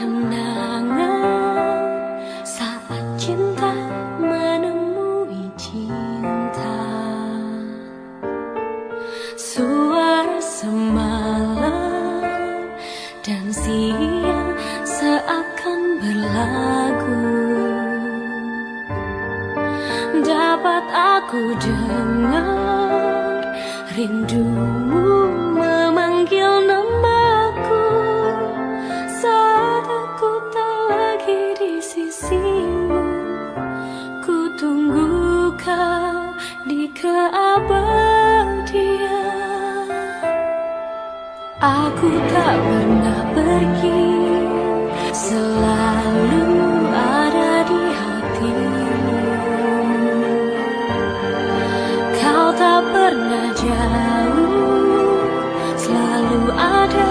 kenangan saat cinta menemui cinta. Suara semalam dan siang seakan berlagu. Dapat aku dengar rindumu memanggil namaku saat aku tak lagi di sisimu. Ku tunggu kau di keabadian. Aku tak pernah pergi, selalu ada di hatimu. Kau tak pernah jauh, selalu ada